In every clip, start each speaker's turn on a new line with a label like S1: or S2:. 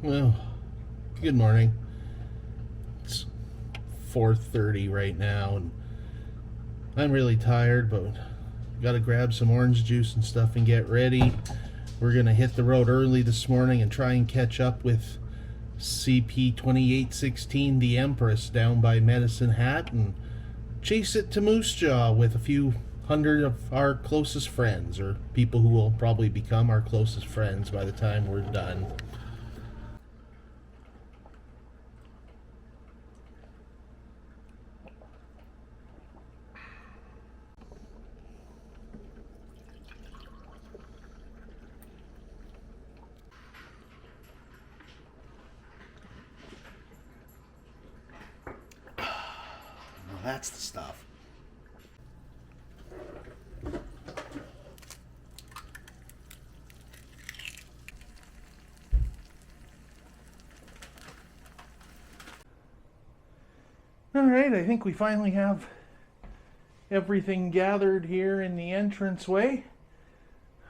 S1: Well, good morning. It's 4:30 right now, and I'm really tired, but gotta grab some orange juice and stuff and get ready. We're gonna hit the road early this morning and try and catch up with CP2816, the Empress, down by Medicine Hat, and chase it to Moose Jaw with a few hundred of our closest friends, or people who will probably become our closest friends by the time we're done. That's the stuff. All right, I think we finally have everything gathered here in the entranceway.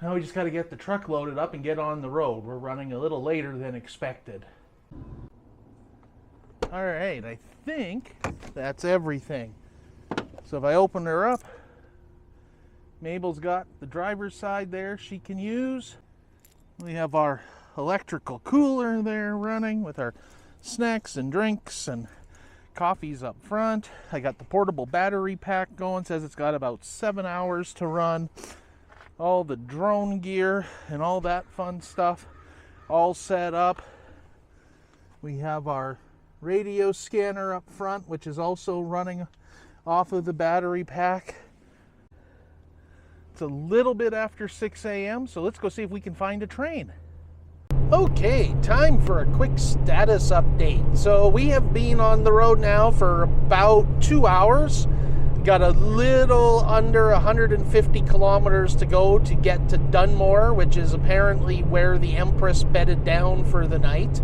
S1: Now we just got to get the truck loaded up and get on the road. We're running a little later than expected. All right, I think that's everything. So if I open her up, Mabel's got the driver's side there she can use. We have our electrical cooler there running with our snacks and drinks and coffees up front. I got the portable battery pack going, says it's got about 7 hours to run. All the drone gear and all that fun stuff all set up. We have our radio scanner up front, which is also running off of the battery pack. It's a little bit after 6 a.m., so let's go see if we can find a train. Okay, time for a quick status update. So we have been on the road now for about 2 hours. Got a little under 150 kilometers to go to get to Dunmore, which is apparently where the Empress bedded down for the night.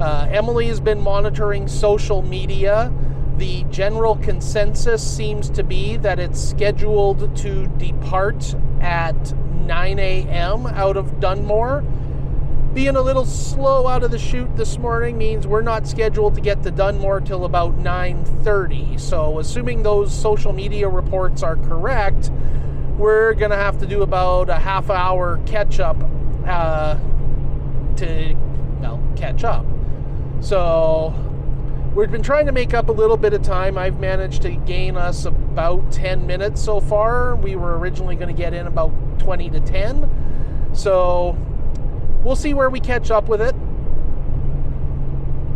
S1: Emily has been monitoring social media. The general consensus seems to be that it's scheduled to depart at 9 a.m. out of Dunmore. Being a little slow out of the chute this morning means we're not scheduled to get to Dunmore till about 9:30. So assuming those social media reports are correct, we're going to have to do about a half-hour catch-up to catch up. So we've been trying to make up a little bit of time. I've managed to gain us about 10 minutes so far. We were originally going to get in about 20 to 10. So we'll see where we catch up with it.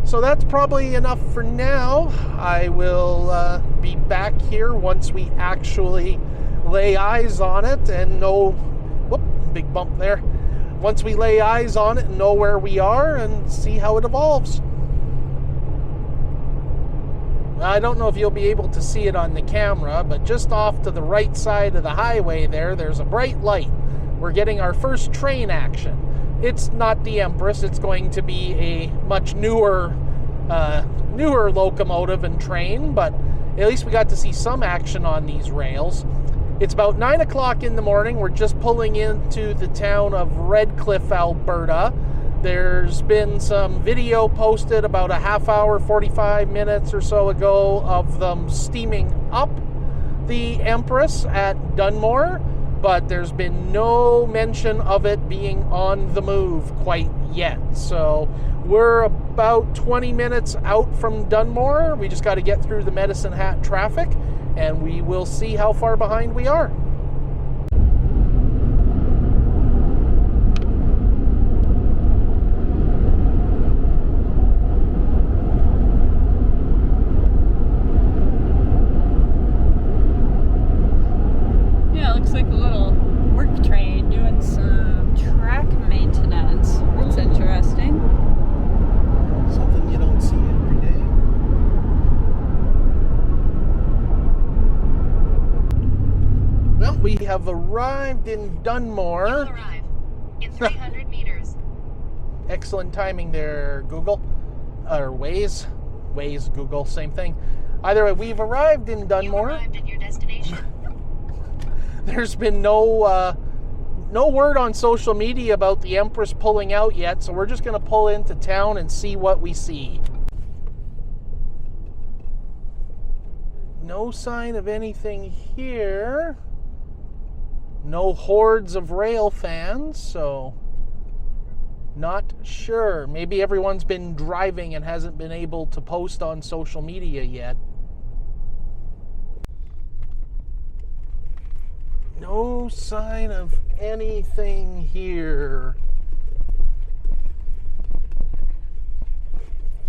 S1: So that's probably enough for now. I will be back here once we actually lay eyes on it and know, whoop, big bump there. Once we lay eyes on it and know where we are and see how it evolves. I don't know if you'll be able to see it on the camera, but just off to the right side of the highway there's a bright light. We're getting our first train action. It's not the Empress. It's going to be a much newer locomotive and train, but at least we got to see some action on these rails. It's about 9 o'clock in the morning. We're just pulling into the town of Redcliffe, Alberta. There's been some video posted about a half hour, 45 minutes or so ago of them steaming up the Empress at Dunmore, but there's been no mention of it being on the move quite yet. So we're about 20 minutes out from Dunmore. We just got to get through the Medicine Hat traffic, and we will see how far behind we are.
S2: Like a little work train doing some track maintenance. That's interesting.
S1: Something you don't see every day. Well, we have arrived in Dunmore.
S3: You'll arrive in 300 meters.
S1: Excellent timing there, Google. Or Waze. Waze, Google, same thing. Either way, we've arrived in Dunmore.
S3: You arrived at your destination.
S1: There's been no no word on social media about the Empress pulling out yet, so we're just going to pull into town and see what we see. No sign of anything here. No hordes of rail fans, so not sure. Maybe everyone's been driving and hasn't been able to post on social media yet. No sign of anything here.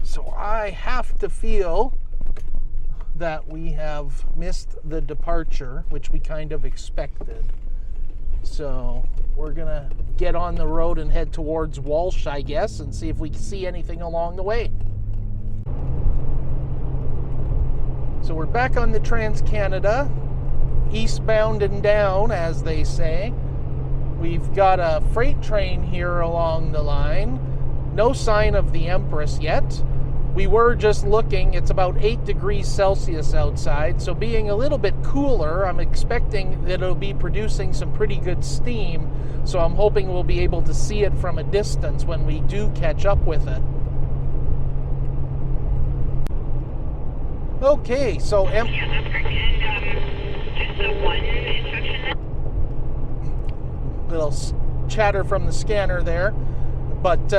S1: So I have to feel that we have missed the departure, which we kind of expected. So we're gonna get on the road and head towards Walsh, I guess, and see if we can see anything along the way. So we're back on the Trans-Canada, eastbound and down, as they say. We've got a freight train here along the line. No sign of the Empress yet. We were just looking, it's about 8 degrees Celsius outside, so being a little bit cooler, I'm expecting that it'll be producing some pretty good steam, so I'm hoping we'll be able to see it from a distance when we do catch up with it. Okay, so
S3: Yeah, that's correct. And just the one instruction.
S1: little chatter from the scanner there, but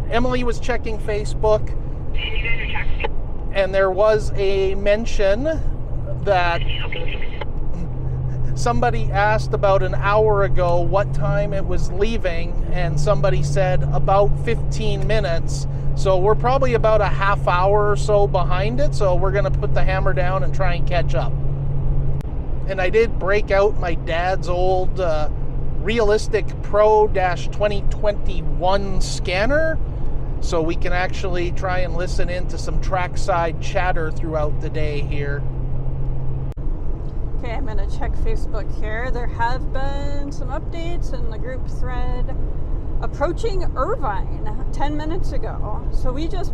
S1: Emily was checking Facebook,
S3: And you guys are taxing.
S1: and there was a mention that
S3: Okay, thanks.
S1: somebody asked about an hour ago what time it was leaving, and somebody said about 15 minutes. So we're probably about a half hour or so behind it, so we're going to put the hammer down and try and catch up. And I did break out my dad's old Realistic Pro-2021 scanner, so we can actually try and listen into some trackside chatter throughout the day here.
S2: Okay, I'm going to check Facebook here. There have been some updates in the group thread approaching Irvine 10 minutes ago. So we just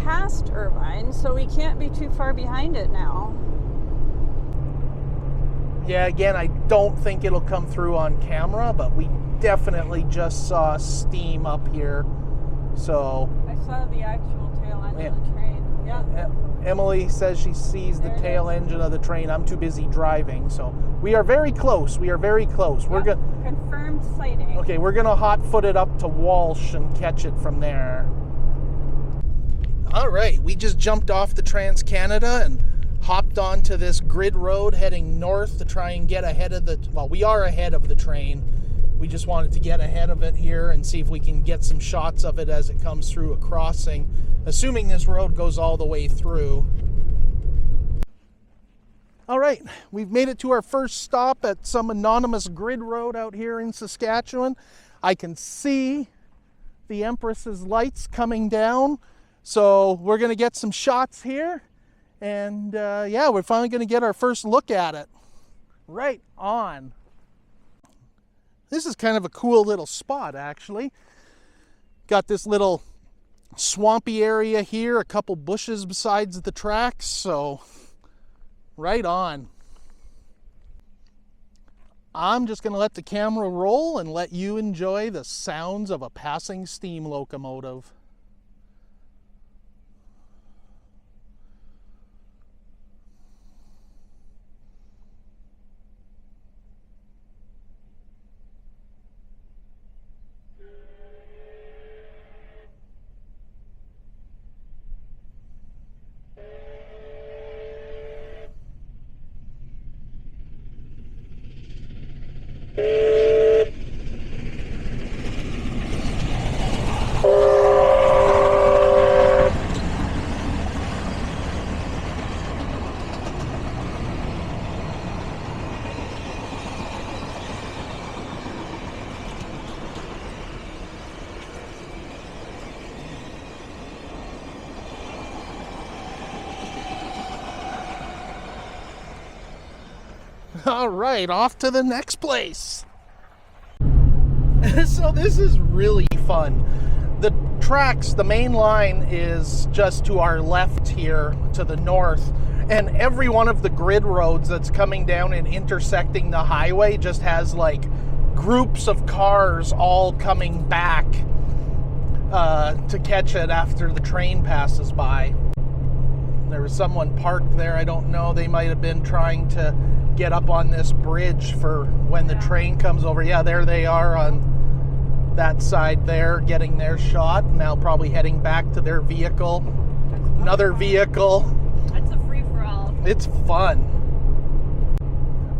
S2: passed Irvine, so we can't be too far behind it now.
S1: Yeah, again, I don't think it'll come through on camera, but we definitely just saw steam up here. So
S2: I saw the actual tail end of the train. Yeah.
S1: Emily says she sees the
S2: There it
S1: tail
S2: is.
S1: engine of the train. I'm too busy driving, so we are very close. We are very close. We're
S2: Yep,
S1: going
S2: confirmed sighting.
S1: okay. We're gonna hot-foot it up to Walsh and catch it from there. All right, we just jumped off the Trans-Canada and hopped onto this grid road heading north to try and get ahead of the. Well, we are ahead of the train. We just wanted to get ahead of it here and see if we can get some shots of it as it comes through a crossing, assuming this road goes all the way through. All right, we've made it to our first stop at some anonymous grid road out here in Saskatchewan. I can see the Empress's lights coming down, so we're going to get some shots here, and yeah, we're finally going to get our first look at it. Right on. This is kind of a cool little spot, actually. Got this little swampy area here, a couple bushes besides the tracks, so right on. I'm just going to let the camera roll and let you enjoy the sounds of a passing steam locomotive. All right, off to the next place. So this is really fun. The tracks, the main line is just to our left here to the north, and every one of the grid roads that's coming down and intersecting the highway just has like groups of cars all coming back to catch it after the train passes by. There was someone parked there. I don't know. They might have been trying to get up on this bridge for when the train comes over. Yeah, there they are on that side there, getting their shot. Now probably heading back to their vehicle. Another vehicle.
S2: That's a free-for-all.
S1: It's fun.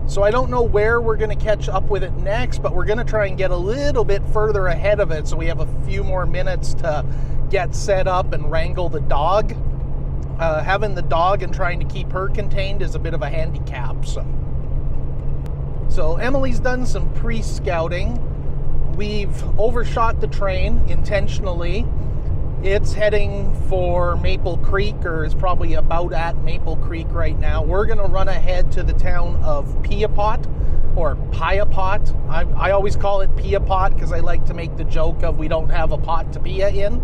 S1: So I don't know where we're going to catch up with it next, but we're going to try and get a little bit further ahead of it so we have a few more minutes to get set up and wrangle the dog. Having the dog and trying to keep her contained is a bit of a handicap. So Emily's done some pre-scouting. We've overshot the train intentionally. It's heading for Maple Creek, or is probably about at Maple Creek right now. We're going to run ahead to the town of Pipot, or Pipot. I always call it Pipot because I like to make the joke of we don't have a pot to pia in.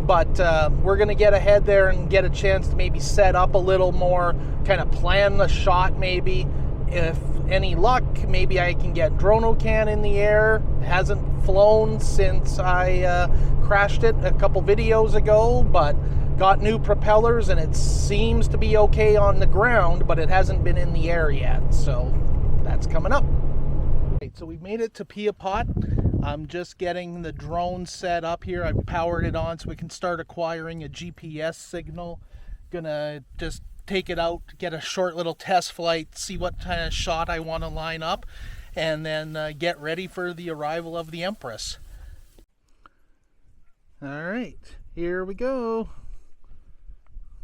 S1: But we're going to get ahead there and get a chance to maybe set up a little more, kind of plan the shot maybe. If any luck, maybe I can get DroneOCan in the air. It hasn't flown since I crashed it a couple videos ago, but got new propellers and it seems to be okay on the ground, but it hasn't been in the air yet, so that's coming up. Right, so we've made it to Pipot. I'm just getting the drone set up here. I've powered it on so we can start acquiring a GPS signal. Gonna just take it out, get a short little test flight, see what kind of shot I want to line up, and then get ready for the arrival of the Empress. All right, here we go.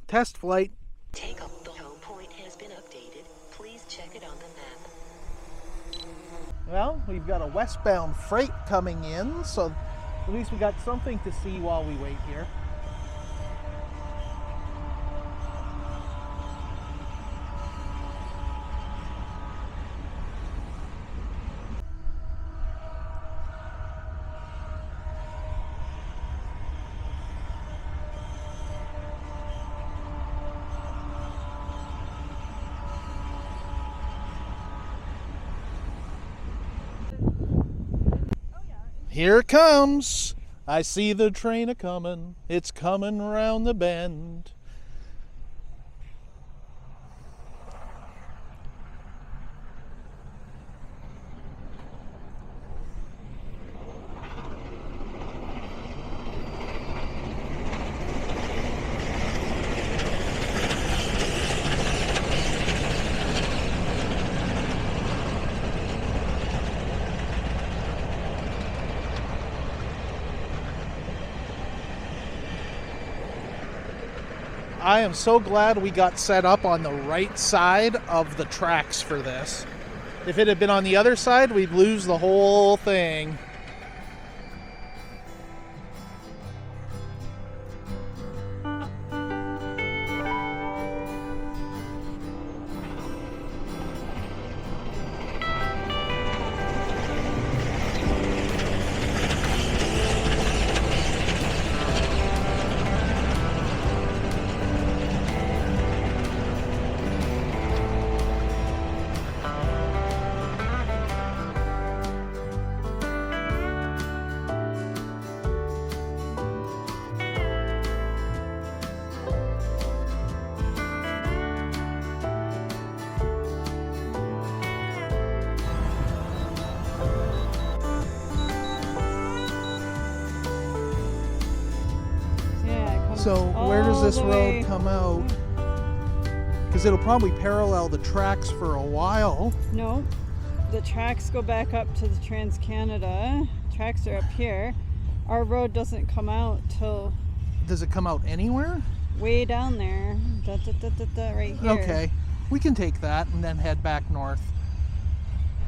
S1: Test flight.
S4: Take up the home point has been updated. Please check it on the map.
S1: Well, we've got a westbound freight coming in, so at least we got something to see while we wait here. Here it comes. I see the train a-comin'. It's coming round the bend. I am so glad we got set up on the right side of the tracks for this. If it had been on the other side, we'd lose the whole thing. So where does this road come out? Because it'll probably parallel the tracks for a while.
S2: No, the tracks go back up to the Trans-Canada. Tracks are up here. Our road doesn't come out till...
S1: Does it come out anywhere?
S2: Way down there. Right here.
S1: Okay, we can take that and then head back north.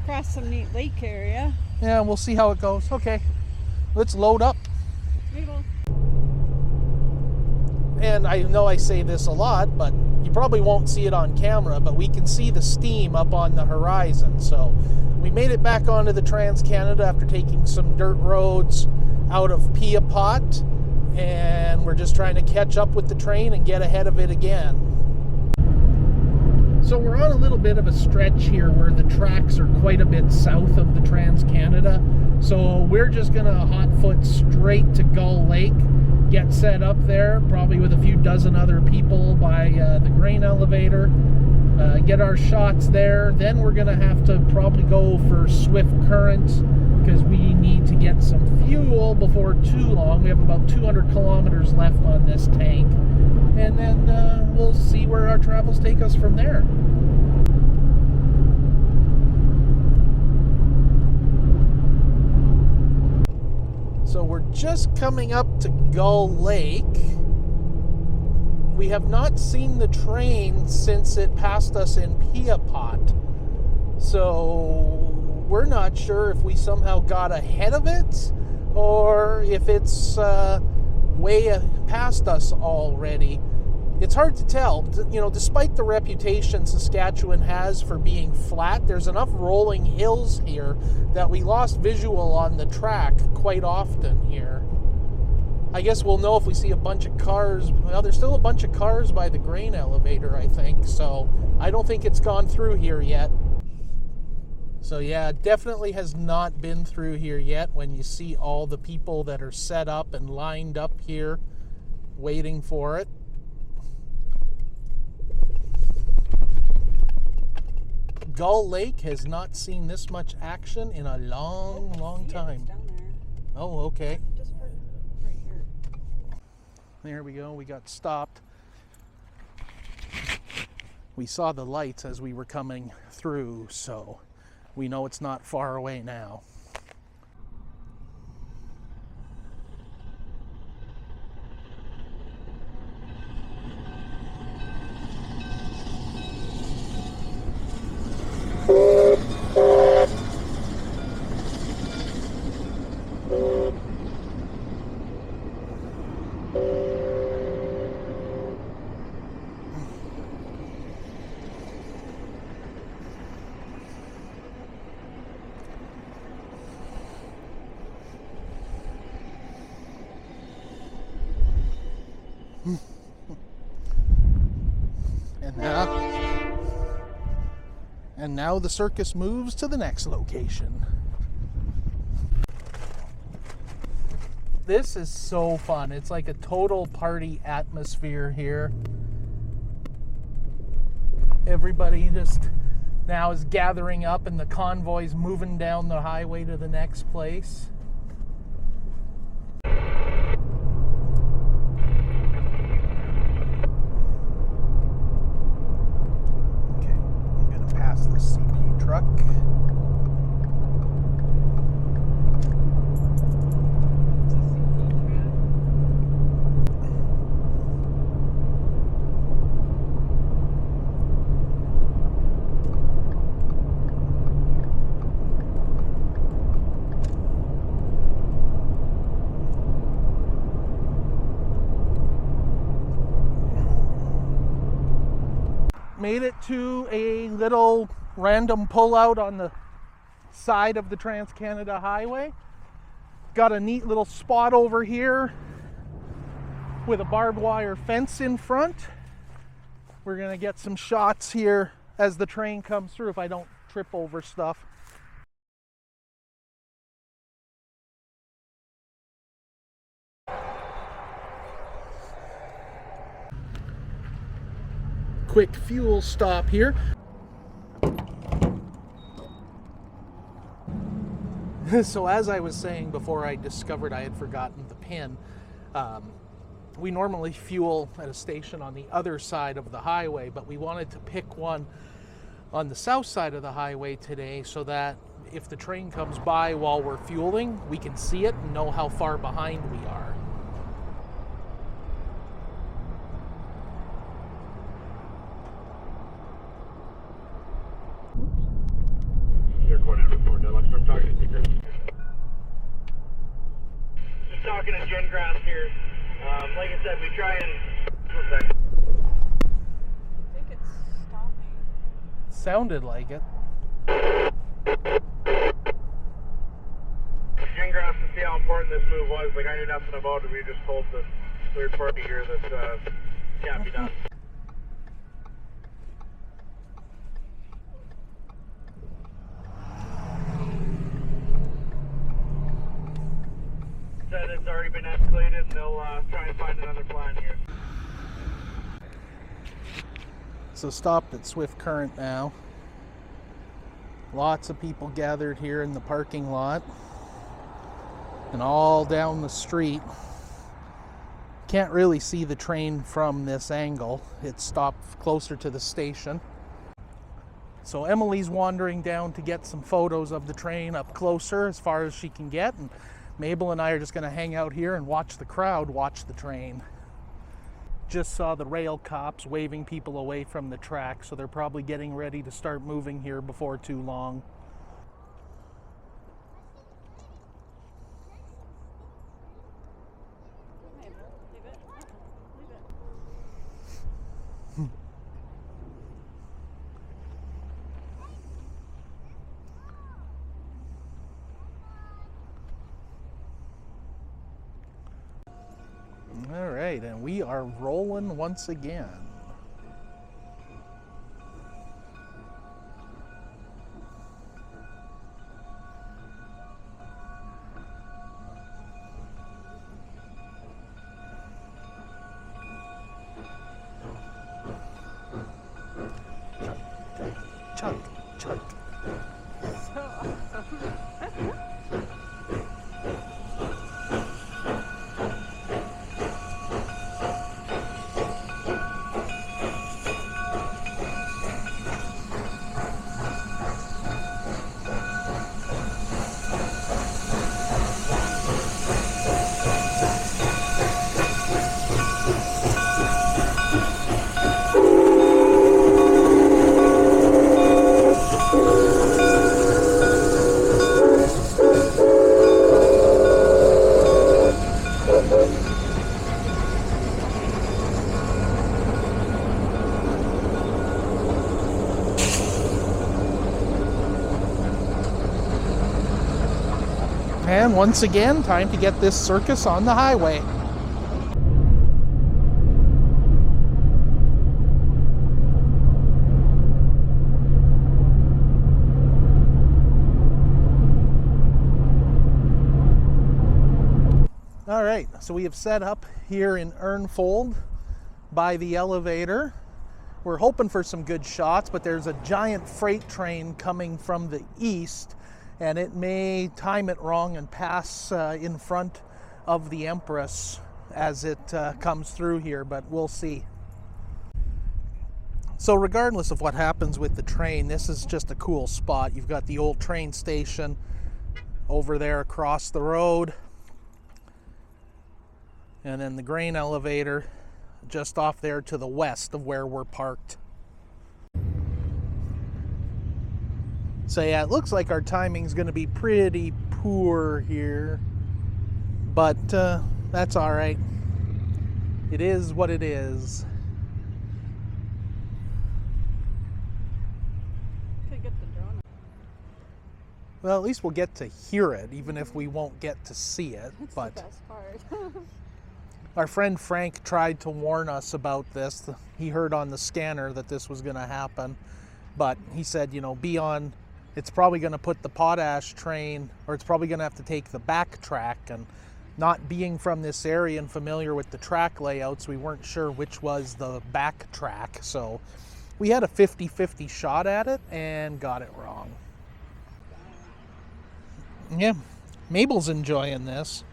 S2: Across some neat lake area.
S1: Yeah, we'll see how it goes. Okay, let's load up. And I know I say this a lot, but you probably won't see it on camera, but we can see the steam up on the horizon. So we made it back onto the Trans-Canada after taking some dirt roads out of Pipot, and we're just trying to catch up with the train and get ahead of it again. So we're on a little bit of a stretch here where the tracks are quite a bit south of the Trans-Canada. So we're just gonna hot foot straight to Gull Lake, get set up there, probably with a few dozen other people by the grain elevator, get our shots there. Then we're gonna have to probably go for Swift Current because we need to get some fuel before too long. We have about 200 kilometers left on this tank, and then we'll see where our travels take us from there. So we're just coming up to Gull Lake. We have not seen the train since it passed us in Pipot. So we're not sure if we somehow got ahead of it or if it's way past us already. It's hard to tell. You know, despite the reputation Saskatchewan has for being flat, there's enough rolling hills here that we lost visual on the track quite often here. I guess we'll know if we see a bunch of cars. Well, there's still a bunch of cars by the grain elevator, I think, so I don't think it's gone through here yet. So yeah, it definitely has not been through here yet when you see all the people that are set up and lined up here waiting for it. Gull Lake has not seen this much action in a long time.
S2: Down there.
S1: Oh, okay.
S2: Just right here.
S1: There we go. We got stopped. We saw the lights as we were coming through, so we know it's not far away now. And now the circus moves to the next location. This is so fun. It's like a total party atmosphere here. Everybody just now is gathering up and the convoy's moving down the highway to the next place. The CP truck. Made it to a little random pullout on the side of the Trans-Canada Highway. Got a neat little spot over here with a barbed wire fence in front. We're gonna get some shots here as the train comes through if I don't trip over stuff. Quick fuel stop here. So as I was saying before I discovered I had forgotten the pin, we normally fuel at a station on the other side of the highway, but we wanted to pick one on the south side of the highway today so that if the train comes by while we're fueling, we can see it and know how far behind we are.
S5: Just talking to Jen Grass here. Like I said, we try and... One sec.
S2: I think it's stopping.
S1: Sounded like it.
S5: Jen Grass to see how important this move was. Like, I knew nothing about it. We just told the third party here that can't be done. said it's already been escalated and they'll try and find another plan here.
S1: So stopped at Swift Current now. Lots of people gathered here in the parking lot. And all down the street. Can't really see the train from this angle. It stopped closer to the station. So Emily's wandering down to get some photos of the train up closer as far as she can get. And Mabel and I are just going to hang out here and watch the crowd watch the train. Just saw the rail cops waving people away from the track, so they're probably getting ready to start moving here before too long. All right, and we are rolling once again. Chuck, chuck.
S2: So awesome.
S1: And once again, time to get this circus on the highway. All right, so we have set up here in Ernfold by the elevator. We're hoping for some good shots, but there's a giant freight train coming from the east, and it may time it wrong and pass in front of the Empress as it comes through here, but we'll see. So regardless of what happens with the train, this is just a cool spot. You've got the old train station over there across the road, and then the grain elevator just off there to the west of where we're parked. So yeah, it looks like our timing's going to be pretty poor here, but that's all right. It is what it is.
S2: Could get the drone.
S1: Well, at least we'll get to hear it, even if we won't get to see it.
S2: That's
S1: But
S2: the best part.
S1: our friend Frank tried to warn us about this. He heard on the scanner that this was going to happen, but he said, you know, it's probably going to put the potash train, or it's probably going to have to take the back track, and not being from this area and familiar with the track layouts, we weren't sure which was the back track, so we had a 50-50 shot at it and got it wrong. Yeah, Mabel's enjoying this.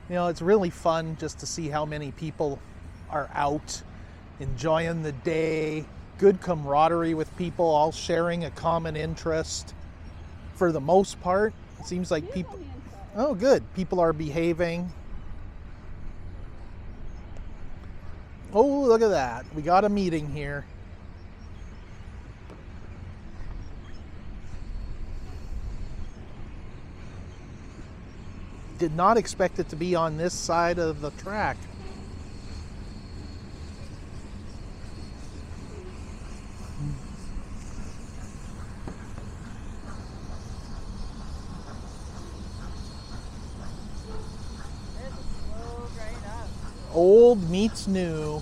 S1: You know, it's really fun just to see how many people are out enjoying the day. Good camaraderie with people, all sharing a common interest. For the most part, it seems like people... Oh, good. People are behaving. Oh, look at that. We got a meeting here. Did not expect it to be on this side of the track. Old meets new.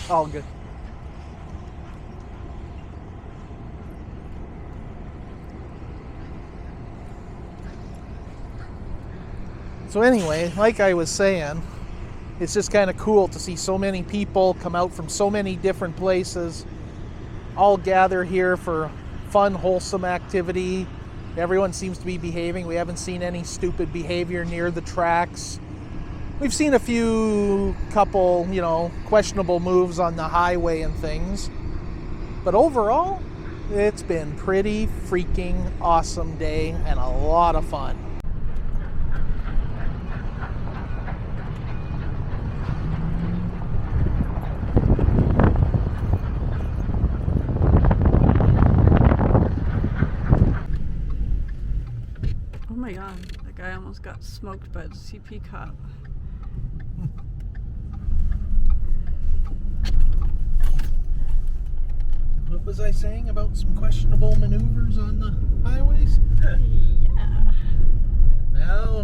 S1: All good. So anyway, like I was saying, it's just kind of cool to see so many people come out from so many different places, all gather here for fun, wholesome activity. Everyone seems to be behaving. We haven't seen any stupid behavior near the tracks. We've seen a couple, questionable moves on the highway and things. But overall, it's been pretty freaking awesome day and a lot of fun.
S2: Oh my god, that guy almost got smoked by the CP cop.
S1: What was I saying about some questionable maneuvers on the highways?
S2: Yeah.
S1: Now.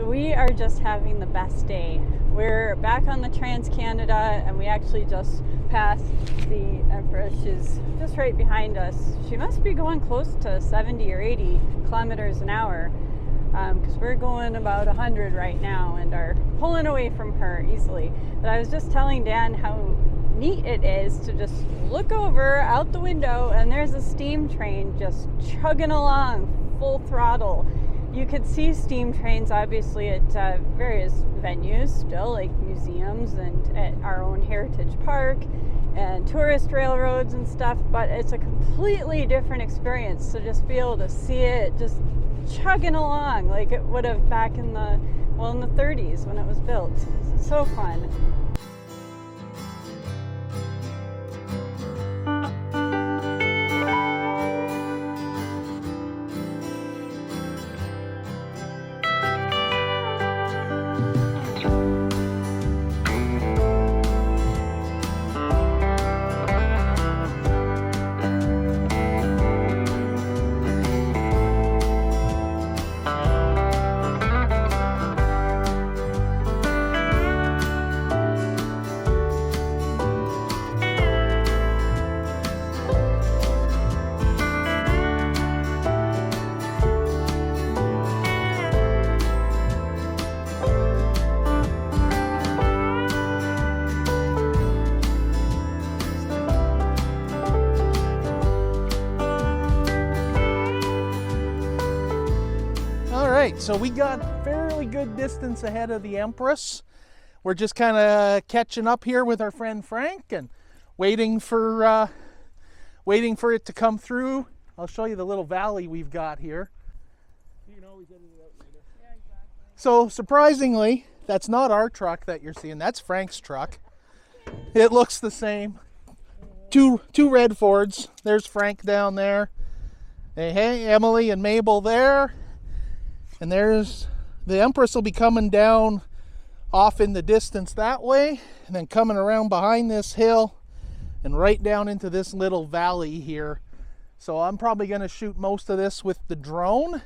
S2: We are just having the best day. We're back on the Trans-Canada and we actually just passed the Empress. She's just right behind us. She must be going close to 70 or 80 kilometers an hour because we're going about 100 right now and are pulling away from her easily. But I was just telling Dan how neat it is to just look over out the window and there's a steam train just chugging along full throttle. You could see steam trains obviously at various venues still, like museums and at our own heritage park and tourist railroads and stuff, but it's a completely different experience to just be able to see it just chugging along like it would have back in the 30s when it was built. It's so fun.
S1: So we got fairly good distance ahead of the Empress. We're just kind of catching up here with our friend Frank and waiting for it to come through. I'll show you the little valley we've got here. You can always edit it out later. Yeah, exactly. So surprisingly, that's not our truck that you're seeing. That's Frank's truck. It looks the same. Two red Fords. There's Frank down there. Hey, Emily and Mabel there. And there's the Empress will be coming down off in the distance that way and then coming around behind this hill and right down into this little valley here. So I'm probably going to shoot most of this with the drone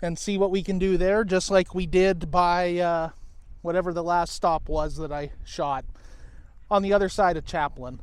S1: and see what we can do there, just like we did by whatever the last stop was that I shot on the other side of Chaplin.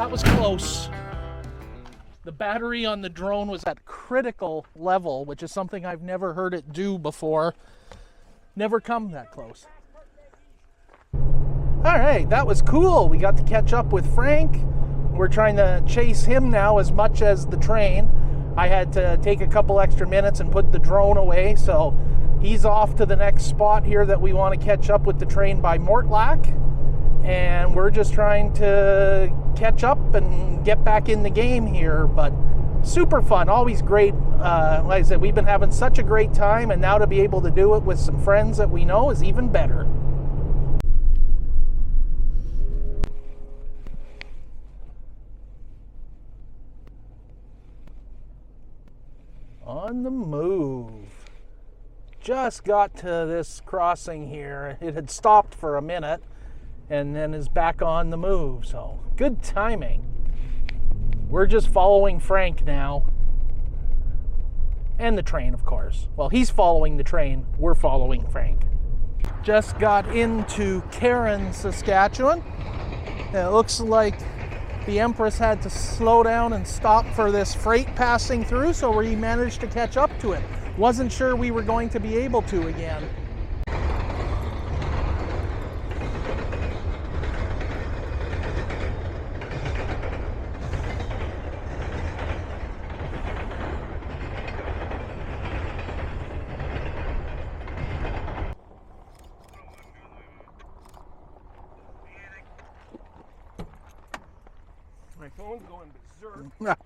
S1: that was close. The battery on the drone was at critical level, which is something I've never heard it do before. Never come that close. All right, that was cool. We got to catch up with Frank. We're trying to chase him now as much as the train. I had to take a couple extra minutes and put the drone away, so he's off to the next spot here that we want to catch up with the train by Mortlach. And we're just trying to catch up and get back in the game here, but super fun, always great. Like I said, we've been having such a great time, and now to be able to do it with some friends that we know is even better. On the move. Just got to this crossing here. It had stopped for a minute and then is back on the move, so good timing. We're just following Frank now. And the train, of course. Well, he's following the train, we're following Frank. Just got into Karen, Saskatchewan. It looks like the Empress had to slow down and stop for this freight passing through, so we managed to catch up to it. Wasn't sure we were going to be able to again.
S6: My phone's going berserk.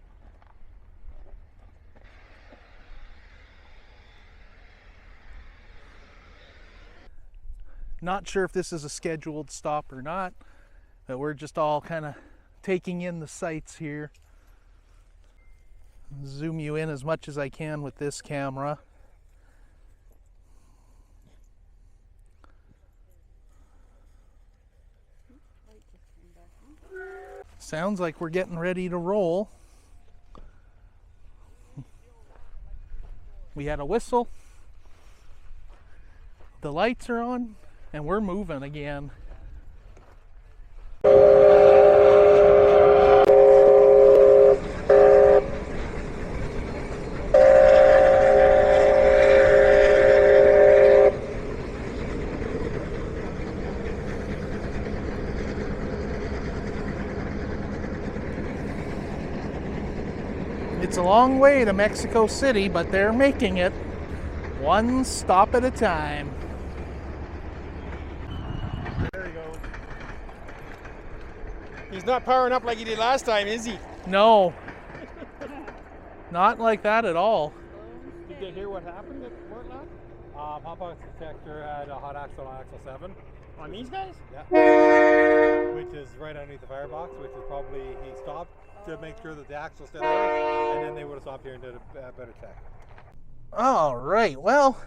S1: Not sure if this is a scheduled stop or not, but we're just all kind of taking in the sights here. Zoom you in as much as I can with this camera. Sounds like we're getting ready to roll. We had a whistle. The lights are on, and we're moving again. It's a long way to Mexico City, but they're making it one stop at a time.
S6: There he goes. He's not powering up like he did last time, is he?
S1: No, not like that at all.
S6: Did you hear what happened at Mortlach? Hot box detector had a hot axle on axle 7. On these guys? Yeah. Which is right underneath the firebox, which is probably, he stopped to make sure that the axle's still there, and then they would have stopped here and did a better check.
S1: All right, well,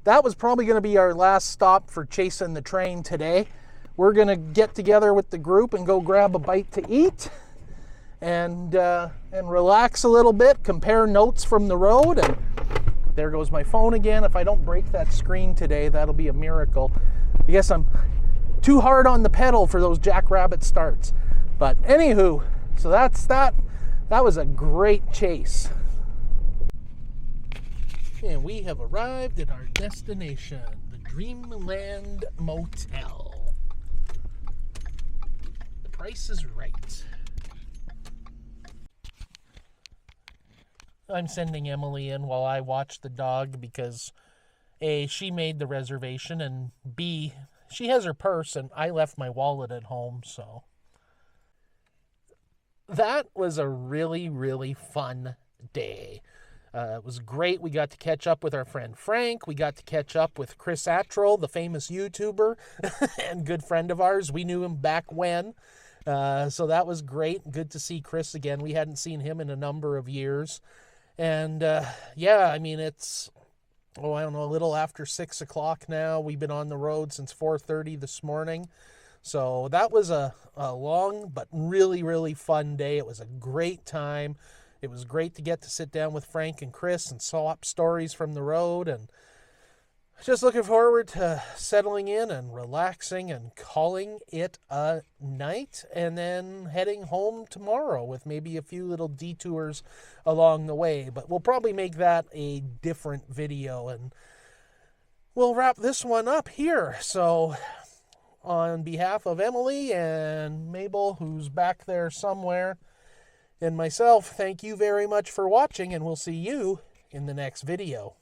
S1: that was probably going to be our last stop for chasing the train today. We're going to get together with the group and go grab a bite to eat and relax a little bit, compare notes from the road. And there goes my phone again. If I don't break that screen today, that'll be a miracle. I guess I'm too hard on the pedal for those jackrabbit starts. But anywho, so that's that. That was a great chase. And we have arrived at our destination, the Dreamland Motel. The price is right. I'm sending Emily in while I watch the dog because A, she made the reservation, and B, she has her purse and I left my wallet at home, so. That was a really, really fun day. It was great. We got to catch up with our friend Frank. We got to catch up with Chris Attrell, the famous YouTuber and good friend of ours. We knew him back when. So that was great. Good to see Chris again. We hadn't seen him in a number of years. And yeah, I mean, it's, I don't know, a little after 6 o'clock now. We've been on the road since 4:30 this morning. So that was a long but really, really fun day. It was a great time. It was great to get to sit down with Frank and Chris and swap stories from the road. And just looking forward to settling in and relaxing and calling it a night, and then heading home tomorrow with maybe a few little detours along the way. But we'll probably make that a different video, and we'll wrap this one up here. So on behalf of Emily and Mabel, who's back there somewhere, and myself, thank you very much for watching, and we'll see you in the next video.